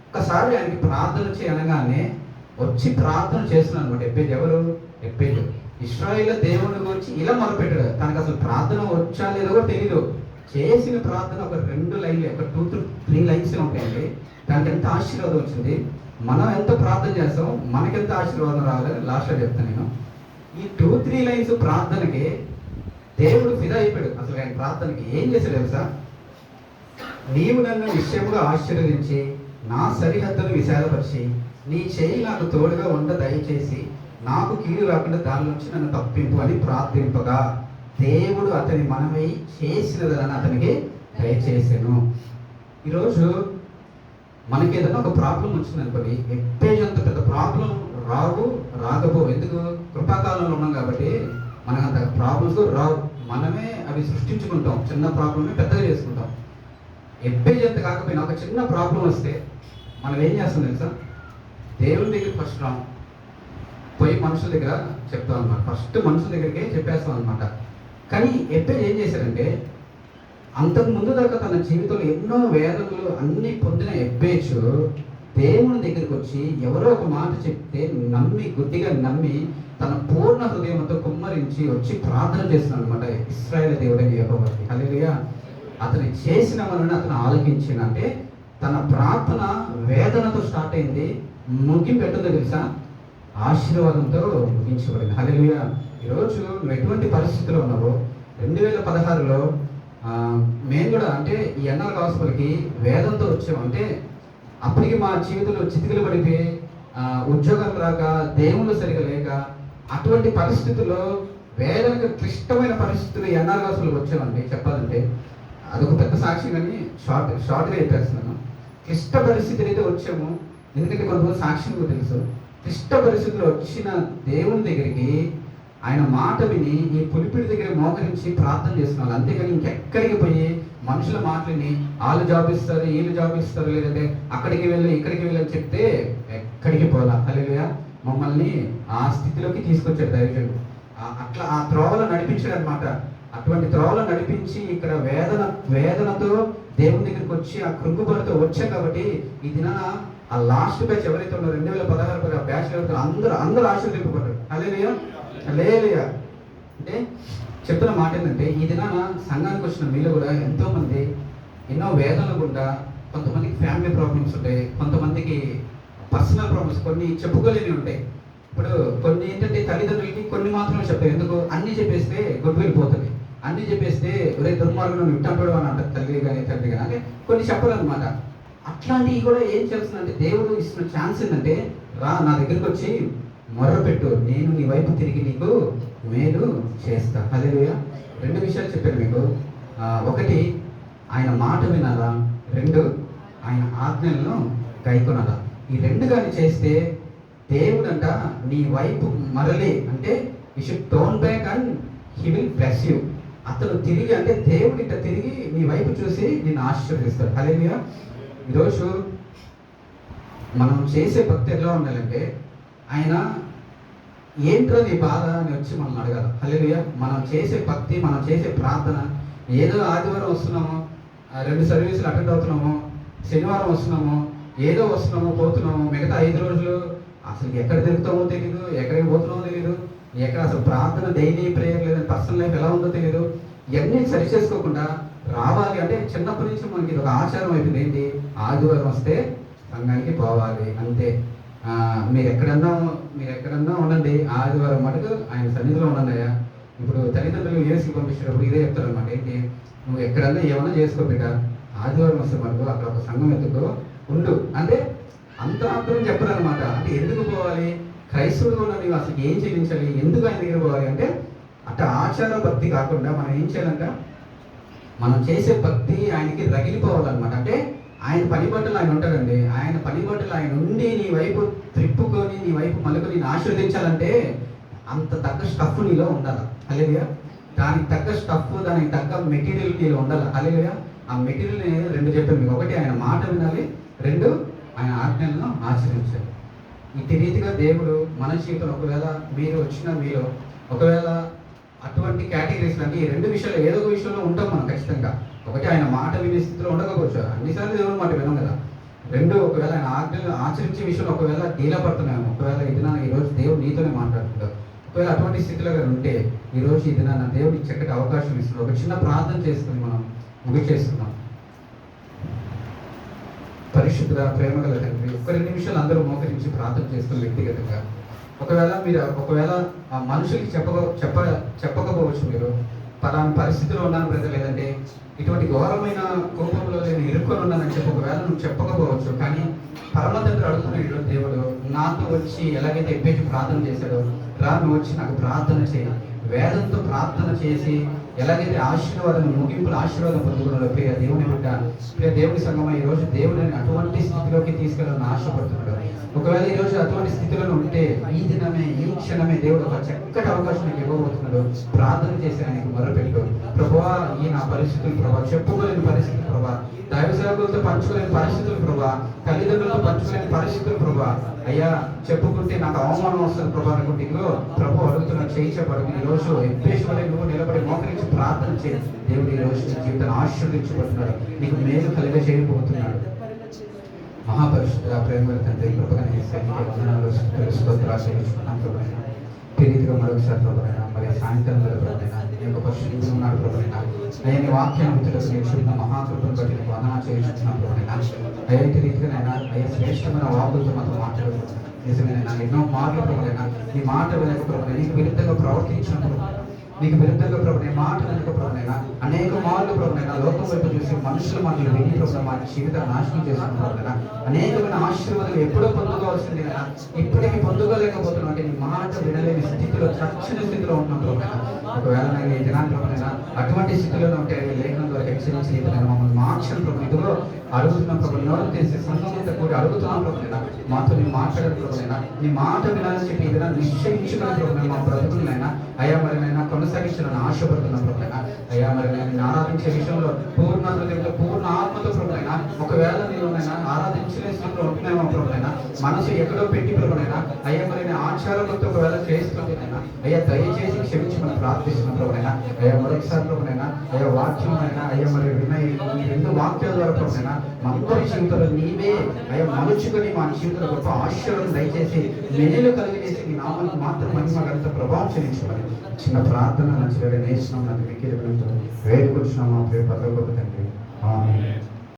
ఒక్కసారి ఆయనకి ప్రార్థన చేయనగానే వచ్చి ప్రార్థన చేస్తున్నాడు అనమాట. ఎబ్బేజు ఎవరు? ఎబ్బేజు ఇశ్రాయేలు దేవుని గురించి ఇలా మొదలుపెట్టాడు. తనకు అసలు ప్రార్థన వచ్చా లేదో కూడా తెలీదు. చేసిన ప్రార్థన ఒక 2 లైన్లు, ఒక 2 to 3 లైన్స్ ఉంటాయండి. దానికి ఎంత ఆశీర్వాదం వచ్చింది. మనం ఎంత ప్రార్థన చేస్తాం, మనకెంత ఆశీర్వాదం రావాలని లాస్ట్లో చెప్తాను నేను. ఈ 2-3 లైన్స్ ప్రార్థనకి దేవుడు ఫిదా అయిపోయాడు. అసలు ఆయన ప్రార్థనకి ఏం చేశాడు తెలుసా? నీవు నన్ను నిశ్చయముగా ఆశీర్వదించి నా సరిహద్దును విశాలపరిచి నీ చేయి నాకు తోడుగా ఉండ దయచేసి నాకు కీడు రాకుండా దాని నుంచి నన్ను తప్పింపు అని ప్రార్థింపగా దేవుడు అతని మనమై చేసినదని అతనికి దయచేసాను. ఈరోజు మనకి ఏదైనా ఒక ప్రాబ్లం వచ్చింది అనుకోండి, ఎబ్బేజు అంత పెద్ద ప్రాబ్లం రాకపో. ఎందుకు? కృపాకాలంలో ఉన్నాం కాబట్టి మనకు అంత ప్రాబ్లమ్స్ రావు. మనమే అవి సృష్టించుకుంటాం. చిన్న ప్రాబ్లమే పెద్దగా చేసుకుంటాం. ఎబ్బేజు అంత కాకపోయినా ఒక చిన్న ప్రాబ్లం వస్తే మనం ఏం చేస్తాం తెలుసా? దేవుని దగ్గర ఫస్ట్ రాం. పోయి మనుషుల దగ్గర చెప్తాం అనమాట. ఫస్ట్ మనుషుల దగ్గరికే చెప్పేస్తాం అనమాట. కానీ ఎబ్బే ఏం చేశారంటే, అంతకు ముందు దాకా తన జీవితంలో ఎన్నో వేదనలు అన్నీ పొందిన ఎబ్బేచు దేవుని దగ్గరికి వచ్చి ఎవరో ఒక మాట చెప్తే నమ్మి, గుడ్డిగా నమ్మి, తన పూర్ణ హృదయంతో కుమ్మరించి వచ్చి ప్రార్థన చేస్తున్నాడు అనమాట. ఇశ్రాయేలు దేవుడైన యెహోవాకి. హల్లెలూయా. అతను చేసిన మనని అతను ఆలకించిన, అంటే తన ప్రార్థన వేదనతో స్టార్ట్ అయింది, ముగింపు ఎట్టుందో తెలుసా? ఆశీర్వాదంతో ముగించబడింది. హల్లెలూయా. ఈరోజు నువ్వు ఎటువంటి పరిస్థితిలో ఉన్నావో, 2016లో మేము కూడా అంటే ఈ ఎన్ఆర్ హాస్పిటల్కి వేదంతో వచ్చాము. అంటే అప్పటికి మా జీవితంలో చితికిలు పడిపోయి ఉద్యోగం రాక, దేవుళ్ళు సరిగా లేక, అటువంటి పరిస్థితుల్లో వేదనకు క్లిష్టమైన పరిస్థితులు ఎన్ఆర్ హాస్పిటల్కి వచ్చామండి. చెప్పాలంటే అదొక పెద్ద సాక్షి, కానీ షార్ట్గా చెప్పేస్తున్నాను. క్లిష్ట పరిస్థితులు అయితే వచ్చాము, ఎందుకంటే కొంతమంది సాక్షి కూడా తెలుసు. క్లిష్ట పరిస్థితుల్లో వచ్చిన దేవుని దగ్గరికి ఆయన మాట విని ఈ పులిపిడి దగ్గర మోకరించి ప్రార్థన చేస్తున్నారు. అంతేగాని ఇంకెక్కడికి పోయి మనుషుల మాటలని వాళ్ళు జాబ్ ఇస్తారు, వీళ్ళు జాబ్ ఇస్తారు, లేదంటే అక్కడికి వెళ్ళి ఇక్కడికి వెళ్ళి అని చెప్తే ఎక్కడికి పోలా. హల్లెలూయా. మమ్మల్ని ఆ స్థితిలోకి తీసుకొచ్చాడు దైవజనుడు. అట్లా ఆ త్రోవలో నడిపించాడు అనమాట. అటువంటి త్రోవలో నడిపించి ఇక్కడ వేదనతో దేవుని దగ్గరికి వచ్చి ఆ కృంగుబడితో వచ్చాం. కాబట్టి ఈ దినాన ఆ లాస్ట్ బ్యాచ్ ఎవరైతే ఉన్నారో 2016 ఆ బ్యాచ్ ఎవరైతే అందరూ ఆశీర్వదింపబడ్డారు. హల్లెలూయా. హల్లెలూయా. అంటే చెప్తున్న మాట ఏంటంటే, ఈ దినాన సంఘానికి వచ్చిన మీలో కూడా ఎంతోమంది ఎన్నో వేదనలు గుండా, కొంతమందికి ఫ్యామిలీ ప్రాబ్లమ్స్ ఉంటాయి, కొంతమందికి పర్సనల్ ప్రాబ్లమ్స్, కొన్ని చెప్పుకోలేని ఉంటాయి. ఇప్పుడు కొన్ని ఏంటంటే తల్లిదండ్రులకి కొన్ని మాత్రమే చెప్తాయి. ఎందుకు? అన్నీ చెప్పేస్తే గుడ్ విల్ పోతుంది. అన్నీ చెప్పేస్తే ఒరే దుర్మార్గుడు వింటాడు అని అంటారు తల్లి కానీ తండ్రి కానీ. అంటే కొన్ని చెప్పాలన్నమాట. అట్లాంటివి కూడా ఏం చేస్తుందంటే, దేవుడు ఇస్తున్న ఛాన్స్ ఏంటంటే, రా నా దగ్గరికి వచ్చి మొర్రపెట్టు, నేను నీ వైపు తిరిగి నీకు మేలు చేస్తా. హల్లెలూయా. 2 విషయాలు చెప్పాను మీకు. ఒకటి, ఆయన మాట వినాలా. 2, ఆయన ఆజ్ఞలను గైకొనాలా. ఈ 2 కానీ చేస్తే దేవుడంట నీ వైపు మరలి, అంటే you should turn back and he will bless you. అతను తిరిగి, అంటే దేవుడు ఇట్లా తిరిగి నీ వైపు చూసి నిన్ను ఆశీర్వదిస్తాడు. హల్లెలూయా. ఈరోజు మనం చేసే భక్తి ఎలా ఉండాలంటే, ఆయన ఏంట్రా నీ బాధ అని వచ్చి మనం అడగాలి. హల్లెలూయా. మనం చేసే భక్తి, మనం చేసే ప్రార్థన, ఏదో ఆదివారం వస్తున్నాము, 2 సర్వీసులు అటెండ్ అవుతున్నాము, శనివారం వస్తున్నాము, ఏదో వస్తున్నాము పోతున్నాము, మిగతా 5 రోజులు అసలు ఎక్కడ తిరుగుతామో తెలియదు, ఎక్కడికి పోతున్నామో తెలియదు, ఎక్కడ అసలు ప్రార్థన డైలీ ప్రేయర్ లేదని పర్సనల్ లైఫ్ ఎలా ఉందో తెలియదు. ఇవన్నీ సరి చేసుకోకుండా రావాలి అంటే, చిన్నప్పటి నుంచి మనకి ఇది ఒక ఆచారం అయిపోయింది. ఏంటి? ఆదివారం వస్తే సంఘానికి పోవాలి అంతే. మీరు ఎక్కడన్నా ఉండండి, ఆదివారం మటుకు ఆయన సన్నిధిలో ఉండండి అయ్యా. ఇప్పుడు తల్లిదండ్రులు యూఎస్కి పంపించేటప్పుడు ఇదే చెప్తారు అనమాట. ఏంటి? నువ్వు ఎక్కడన్నా ఏమన్నా చేసుకో బిడ్డ, ఆదివారం వస్తే మటుకు అక్కడ ఒక సంఘం ఎత్తుకో ఉండు అంటే. అంత మాత్రం చెప్పరనమాట. అంటే ఎందుకు పోవాలి? క్రైస్తవుడు ఉన్న నీవు అసలు ఏం చెల్లించాలి, ఎందుకు ఆయన దగ్గర పోవాలి అంటే, అట్లా ఆచార భక్తి కాకుండా మనం ఏం చేయాలంట, మనం చేసే భక్తి ఆయనకి రగిలిపోవాలన్నమాట. అంటే ఆయన పని బట్టలు ఆయన ఉంటాడండి. ఆయన పని బట్టలు ఆయన ఉండి నీ వైపు త్రిప్పుకొని, నీ వైపు మలుకొని నేను ఆశీర్వదించాలంటే అంత తగ్గ స్టఫ్ నీలో ఉండాలి. హల్లెలూయా. దానికి తగ్గ స్టఫ్, దానికి తగ్గ మెటీరియల్ నీలో ఉండాలి. హల్లెలూయా. ఆ మెటీరియల్ని 2 చెప్పాను మీకు. ఒకటి, ఆయన మాట వినాలి. 2, ఆయన ఆజ్ఞలను ఆచరించాలి. ఇటు రీతిగా దేవుడు మన జీవితంలో, ఒకవేళ మీరు వచ్చిన మీలో ఒకవేళ అటువంటి కేటగిరీస్ అంటే ఈ 2 విషయాలు ఏదో ఒక విషయంలో ఉంటాం మనం ఖచ్చితంగా. ఒకటి, ఆయన మాట వినే స్థితిలో ఉండకపోవచ్చు, అన్నిసార్లు దేవుని మాట వినం కదా. 2, ఒకవేళ ఆయన ఆజ్ఞలు ఆచరించే విషయంలో ఒకవేళ డీలా పడుతున్నాము, ఒకవేళ ఈ దినాన ఈరోజు దేవుడు నీతోనే మాట్లాడుతుంటారు. ఒకవేళ అటువంటి స్థితిలో కానీ ఉంటే ఈరోజు ఈ దినాన దేవుడికి చక్కటి అవకాశం ఇస్తున్నాడు. ఒక చిన్న ప్రార్థన చేసుకుని మనం ముగిచేస్తున్నాం. పరిశుద్ధ ప్రేమగల తండ్రి, ఒక 2 నిమిషాలు అందరూ మోకరించి ప్రార్థన చేస్తున్న వ్యక్తిగతంగా. ఒకవేళ ఆ మనుషులకి చెప్పకపోవచ్చు, మీరు పలానా పరిస్థితిలో ఉన్నాను బ్రదర్, లేదంటే ఇటువంటి ఘోరమైన కోపంలో నేను ఇరుక్కొని ఉన్నానని చెప్పి ఒకవేళ నువ్వు చెప్పకపోవచ్చు. కానీ పరమ తండ్రి అడుగుతున్నాడు దేవుడు, నాతో వచ్చి ఎలాగైతే ఎప్పేసి ప్రార్థన చేశాడో, రా నువ్వు వచ్చి నాకు ప్రార్థన చేయి. వేదంతో ప్రార్థన చేసి ఎలాగైతే ఆశీర్వాదం ముగింపులు ఆశీర్వాదం పొందుకున్నాడో ప్రియ దేవుని బిడ్డ, ప్రియ దేవుని సంగమా, ఈరోజు దేవుడిని అటువంటి స్థితిలోకి తీసుకెళ్ళాలని ఆశపడుతున్నాడు. ఒకవేళ ఈరోజు అటువంటి స్థితిలో ఉంటే ఈ దినమే, ఈ క్షణమే దేవుడు ఒక చక్కటి అవకాశం నీకు ఇవ్వబోతున్నాడు. ప్రార్థన చేసి ఆయనకు మొరపెట్టు. ప్రభువా, ఈ నా పరిస్థితులు ప్రభా, చెప్పుకోలేని పరిస్థితులు ప్రభా, దైవ సేవకులతో పంచుకోలేని పరిస్థితులు ప్రభా, తల్లిదండ్రులతో పంచుకోలేని పరిస్థితులు ప్రభా, అయ్యా చెప్పుకుంటే నాకు అవమానం వస్తుంది ప్రభా అనుకుంటే ఇదిగో ప్రభు అడుగుతున్న చేయించబడు ఈ రోజు ఎప్పేశ్వరి నువ్వు నిలబడి మోకరించి ప్రార్థన చేయి. దేవుడు ఈ రోజు నీ జీవితాన్ని ఆశీర్వదించబడుతున్నాడు, నీకు మేలు కలిగ చేయబోతున్నాడు. మహాపరిశుద్ధ ప్రేమ తండ్రి కృపగా వందనాలు స్తోత్రాలు చెల్లించుకున్నాం ప్రభువైనా. ఈ రీతిగా మరొకసారి ప్రభువైనా మరి సాయంత్రం ప్రభువైనా నీ యొక్క పరిశుద్ధుడు ఉన్నాడు ప్రభువైనా. అయ్యా నీ వాక్యాన్ని వితులకు నేర్చుకున్న మహాకృపను బట్టి నీకు వందనాలు చేయించుకున్నాం ప్రభువైనా. అయ్యా ఈ రీతిగానైనా అయ్యా శ్రేష్టమైన వాకులతో మాతో మాట్లాడుతున్నాం. నిజమేనైనా ఎన్నో మార్లు ప్రభువైనా నీ మాట వినక ప్రభువైనా నీకు విరుద్ధంగా ప్రవర్తించినప్పుడు నీకు విరుద్ధంగా ప్రభువైనా మాట వెనుక ప్రభువైనా అనేక మార్లు ప్రభువైనా లోకం వైపు చూసి మనుషులు మనల్ని విని ప్రభువైనా మన జీవితాన్ని నాశనం చేసుకున్న ప్రభువైనా అనేకమైన ఆశీర్వాదాలు ఎప్పుడో పొందుకోవాల్సింది కదా ఇప్పటికీ పొందుకోలేకపోతున్నాం. అంటే నీ మాట వినలేని స్థితిలో చచ్చిన స్థితిలో ఉన్నాం ప్రభువైనా. ఒకవేళ నేను ఈ దినాన్ని ప్రభువైనా అటువంటి స్థితిలో ఉంటే లేఖనం ద్వారా హెచ్చరించి మమ్మల్ని మార్చిన ప్రభు ఇదిగో అడుగుతున్నాం ప్రభు, నోరు తెరిచి సంఘంతో కూడి అడుగుతున్నాం ప్రభువైనా. మాతో నీ మాట్లాడే ప్రభువైనా నీ మాట వినాలని చెప్పి ఏదైనా నిశ్చయించుకునే ప్రభువైనా మా బ్రతుకులైనా అయ్యా మరి నేను కొనసాగించాలని ఆశపడుతున్నాం ప్రభువైనా. అయ్యా మరి నేను ఆరాధించే విషయంలో పూర్ణ హృదయంతో పూర్ణ ఆత్మతో ప్రభువైనా ఒకవేళ నేను ఆరాధించలే స్థితిలో ఉంటున్నామో ప్రభువైనా మనసు ఎక్కడో పెట్టి ప్రభువైనా అయ్యా మరి నేను ఆచారంతో ఒకవేళ చేస్తుంటేనైనా అయ్యా దయచేసి క్షమించి మనం ప్రార్థిస్తున్నాం ప్రభువైనా. అయ్యా మరొకసారి ప్రభువైనా అయ్యా వాక్యం అయినా అయ్యా మరి వినయ ఈ రెండు వాక్యాల ద్వారా ప్రభువైనా అందరి జీవితంలో నీవే అయ్యా మలుచుకొని మా జీవితంలో గొప్ప ఆశీర్వాదం దయచేసి మేలు కలిగజేసి నీ నామానికి మాత్రం మహిమ గంత ప్రభావం చెల్లించుకోవాలి. చిన్న ప్రార్థన నచ్చిగా నేర్చుకున్నాం నాకు మీకు వేడుకొచ్చున్నాం మా ప్రియ పరలోకపు తండ్రి. ఆమేన్.